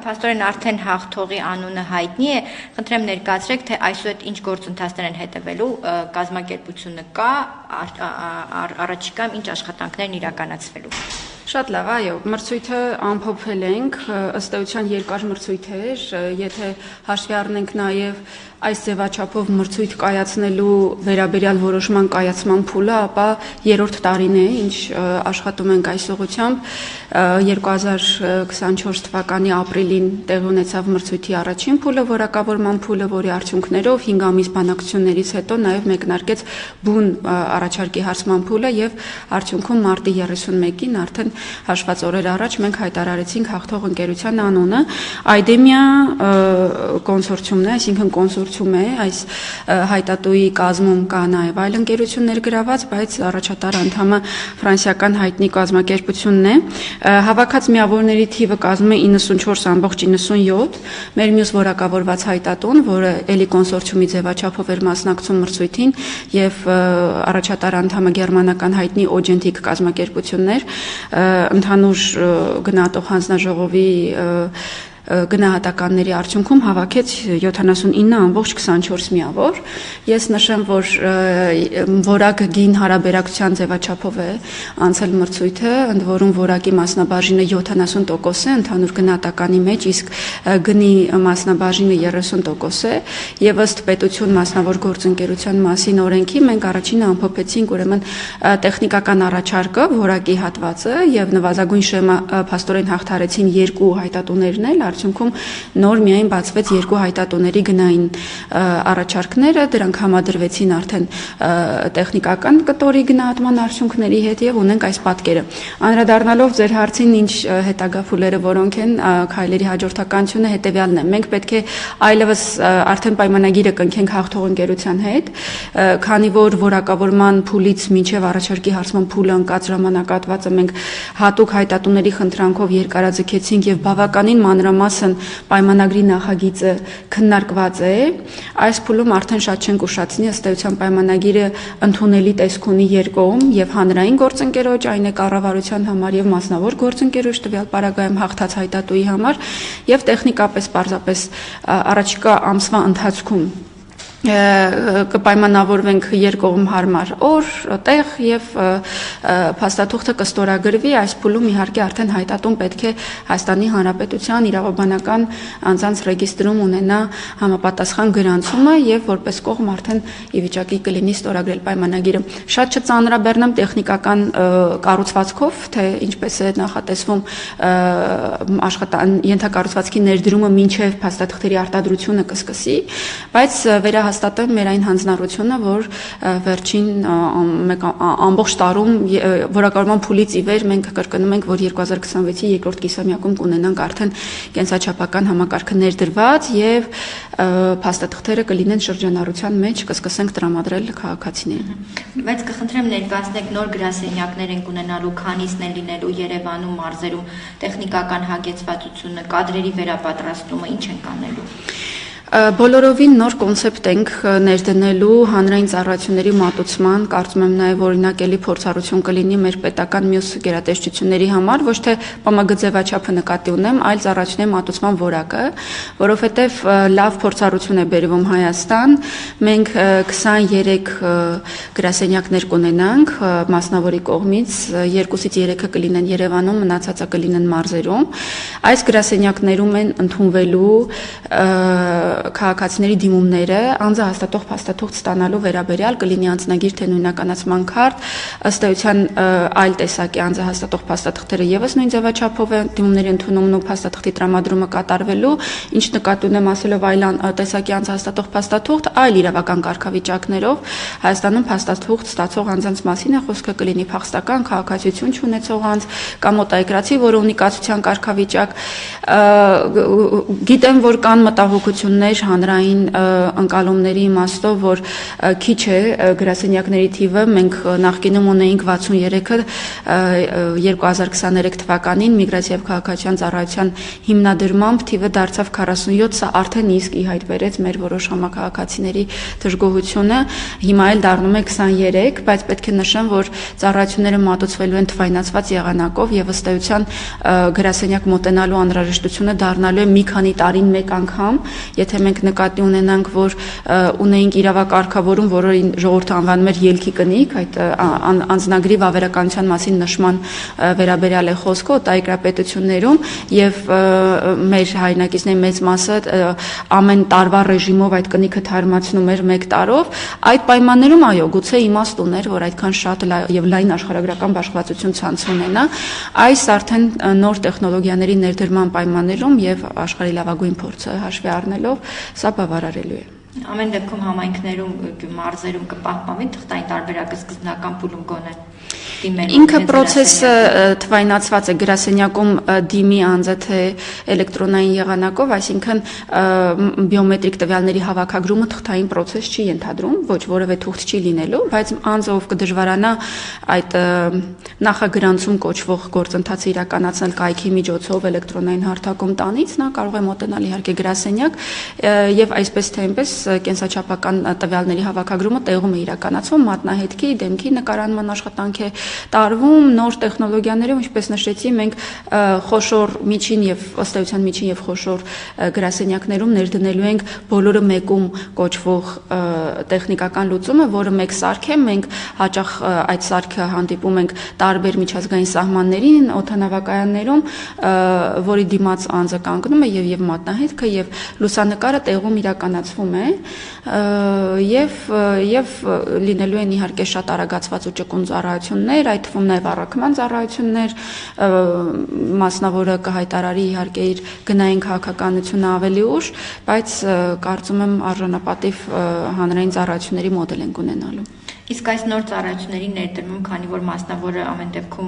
Փաստորեն արդեն հաղթողի անունը հայտնի է, խնդրեմ ներկայացրեք, թե այսուհետ ինչ գործընթացներ են հետևելու, կազմակերպությունը կա, առաջիկայում ինչ աշխատանքներ են իրականացվելու։ Շատ լավ, այո, մրցույթը ամփոփել ենք, ըստ էության երկար մրցույթ էր, եթե հաշվի առնենք նաև այս ձևաչափով մրցույթ կայացնելու վերաբերյալ որոշման կայացման փուլը, ապա երրորդ տարին է, ինչ աշխատում ենք այս ուղղությամբ, 2024 թվականի ապրիլին տեղի ունեցավ մրցույթի առաջին փուլը, որակավորման փուլը, որի արդյունքներով 5 ամիս բանակցություններից հետո նաև մեկնարկեց բուն առաջարկի հարցման փուլը եւ արդյունքում մարտի 31-ին արդեն հաշված օրեր առաջ մենք հայտարարեցինք հաղթող ընկերության անունը, Idemia կոնսորցիումն է, այսինքն կոնսորցիում է, այս հայտատուի կազմում կա նաև այլ ընկերություններ գրաված, բայց առաջատար անդամը ֆրանսիական հայտնի կազմակերպությունն է։ Հավաքած միավորների թիվը կազմում է 94.97, մեր մյուս որակավորված հայտատուն, որը էլի կոնսորցիումի ձևաչափով էր մասնակցում մրցույթին եւ առաջատար անդամը գերմանական հայտնի Ogentic կազմակերպություններ, ընդհանուր գնահատող հանձնաժողովի գնահատականների արդյունքում հավաքեց 79.24 միավոր։ Ես նշեմ, որ որակ գին հարաբերակցության ձևաչափով է անցել մրցույթը, ընդ որում որակի մասնաբաժինը 70% է ընդհանուր գնահատականի մեջ, իսկ գնի մասնաբաժինը 30% է, եւ ըստ պետություն մասնավոր գործընկերության մասին օրենքի մենք առաջինը ամփոփեցինք ուրեմն տեխնիկական առաջարկը, որակի հատվածը եւ նվազագույն շեմը փաստորեն հաղթարեցին երկու հայտատուներն էլ, արդյունքում նոր միայն բացվեց երկու հայտատուների գնային առաջարկները, դրանք համադրվեցին արդեն տեխնիկական կտորի գնահատման արդյունքների հետ եւ ունենք այս պատկերը։ Անդրադառնալով ձեր հարցին, ինչ հետագա փուլերը որոնք են, քայլերի հաջորդականությունը հետեւյալն է։ Մենք պետք է այլևս արդեն պայմանագիրը կնքենք հաղթող ընկերության հետ, քանի որ որակավորման փուլից մինչև առաջարկի հարցման փուլը ընկած ժամանակահատվածը մենք հատուկ հայտատուների խնդրանքով երկարաձգեցինք եւ բավականին մանրամասն պայմանագրի նախագիծը քննարկված է, այս փուլում արդեն շատ չենք ուշացնի, ըստ էության պայմանագիրը ընդունելի տեսք ունի երկկողմ եւ հանրային գործընկերոջ, այն է կառավարության համար եւ մասնավոր գործընկերոջ տվյալ պարագայում հաղթած հայտատուի համար եւ տեխնիկապես պարզապես առաջիկա ամսվա ընթացքում կպայմանավորվենք երկկողմ հարմար օր, տեղ եւ փաստաթուղթը կստորագրվի, այս փուլում իհարկե արդեն հայտատուն պետք է Հայաստանի Հանրապետության իրավաբանական անձանց ռեգիստրում ունենա համապատասխան գրանցումը եւ որպես կողմ արդեն ի վիճակի կլինի ստորագրել պայմանագիրը։ Շատ չծանրաբեռնեմ տեխնիկական կառուցվածքով, թե ինչպես է նախատեսվում ենթակառուցվածքի ներդրումը մինչեւ փաստաթղթերի արտադրությունը կսկսի, բայց հաստատեմ մեր այն հանձնառությունը, որ վերջին ամբողջ տարում որակավորման փուլից ի վեր մենք կրկնում ենք, որ 2026-ի երկրորդ կիսամյակում կունենանք արդեն կենսաչափական համակարգը ներդրված եւ փաստաթղթերը կլինեն շրջանառության մեջ, կսկսենք տրամադրել քաղաքացիներին։ Բայց կխնդրեմ ներկայացնեք նոր գրասենյակներ են ունենալու, քանիսն են լինելու Երևանում, մարզերում, տեխնիկական հագեցվածությունը, կադրերի վերապատրաստումը, ինչ են կանելու։ Բոլորովին նոր կոնցեպտ ենք ներդնելու հանրային ծառայությունների մատուցման, կարծում եմ նաև օրինակելի փորձառություն կլինի մեր պետական մյուս գերատեսչությունների համար, ոչ թե ՊՄԳ ձևաչափը նկատի ունեմ, այլ ծառայությունների մատուցման որակը, որովհետև լավ փորձառություն է բերվում Հայաստան, մենք 23 գրասենյակներ կունենանք մասնավորի կողմից, 2-ից 3-ը կլինեն Երևանում, մնացածը կլինեն մարզերում։ Այս գրասենյակներում են ընդունվելու քաղաքացիների դիմումները անձահաստատող փաստաթուղթ ստանալու վերաբերյալ կլինի անձնագիր թե նույնականացման քարտ, ըստ էության այլ տեսակի անձահաստատող փաստաթղթերը եւս նույն ձևաչափով է դիմումների ընդունումն ու փաստաթղթի տրամադրումը կատարվելու, ինչ նկատի ունեմ ասելով այլ տեսակի անձահաստատող փաստաթուղթ, այլ իրավական կարգավիճակներով Հայաստանում փաստաթուղթ ստացող անձանց մասին է խոսքը, կլինի փախստական քաղաքացիություն չունեցող անձ կամ մոտայգրացի, որը ունի կացության կարգավիճակ։ Գիտեմ, որ կան մտահոգություններ մեր հանրային ընկալումների իմաստով, որ քիչ է գրասենյակների թիվը, մենք նախկինում ունեինք 63-ը 2023 թվականին միգրացիա եւ քաղաքացիական ծառայության հիմնադրմամբ թիվը դարձավ 47, սա արդեն իսկ ի հայտ բերեց մեր որոշ համակարգացիների դժգոհությունը, հիմա էլ դառնում է 23, բայց պետք է նշեմ, որ ծառայությունները մատուցվելու են թվայնացված եղանակով եւ ըստ էության գրասենյակ մոտենալու անհրաժեշտությունը դառնալու է մի քանի տարին մեկ անգամ, եթե մենք նկատի ունենանք, որ ունեինք իրավակարգավորում, որը ժողովուրդը անվանում էր ելքի կնիկ, այդ անձնագրի վավերականության մասին նշման վերաբերյալ է խոսքը օտարերկրապետություններում եւ մեր հայրենակիցների մեծ մասը ամեն տարվա ռեժիմով այդ կնիքը թարմացնում էր 1 տարով, այդ պայմաններում այո, գուցե իմաստ ուներ, որ այդքան շատ եւ լայն աշխարհագրական բաշխվածություն ցանց ունենա, այս արդեն նոր տեխնոլոգիաների ներդրման պայմաններում եւ աշխարհի լավագույն փորձը հաշվի առնելով սա բավարարելու է։ Ամեն դեպքում համայնքներում մարզերում կպահպանվի թղթային տարբերակը սկզբնական փուլում գոնե։ Ինքը process-ը թվայնացված է գրասենյակում դիմի անձը թե էլեկտրոնային եղանակով, այսինքն բիոմետրիկ տվյալների հավաքագրումը թղթային process չի ենթադրում, ոչ որևէ թուղթ չի լինելու, բայց անձը ով կդժվարանա այդ նախագրանցում կոչվող գործընթացը իրականացնել կայքի միջոցով էլեկտրոնային հարթակում տանից, նա կարող է մոտենալ իհարկե գրասենյակ եւ այսպես թե այնպես կենսաչափական տվյալների հավաքագրումը տեղում է իրականացվում, մատնահետքի, դեմքի նկարանման աշխատանք է տարվում, նոր տեխնոլոգիաներով, ինչպես նշեցի, մենք խոշոր միջին եւ ըստ էության միջին եւ խոշոր գրասենյակներում ներդնելու ենք բոլորը մեկում կոչվող տեխնիկական լուծումը, որը մեկ սարք է, մենք հաճախ այդ սարքը հանդիպում ենք տարբեր միջազգային սահմաններին, օդանավակայաններում, որի դիմաց անձը կանգնում է եւ մատնահետքը եւ լուսանկարը տեղում իրականացվում է եւ լինելու են իհարկե շատ արագացված ու ճկուն ծառայություններ, այդ թվում նաև առաքման ծառայություններ, մասնավորը կհայտարարի իհարկե իր գնային քաղաքականությունը ավելի ուշ, բայց կարծում եմ արժանապատիվ հանրային ծառայությունների մոդել ենք ունենալու։ Իսկ այս նոր ծառայությունների ներդրումում, քանի որ մասնավորը ամեն դեպքում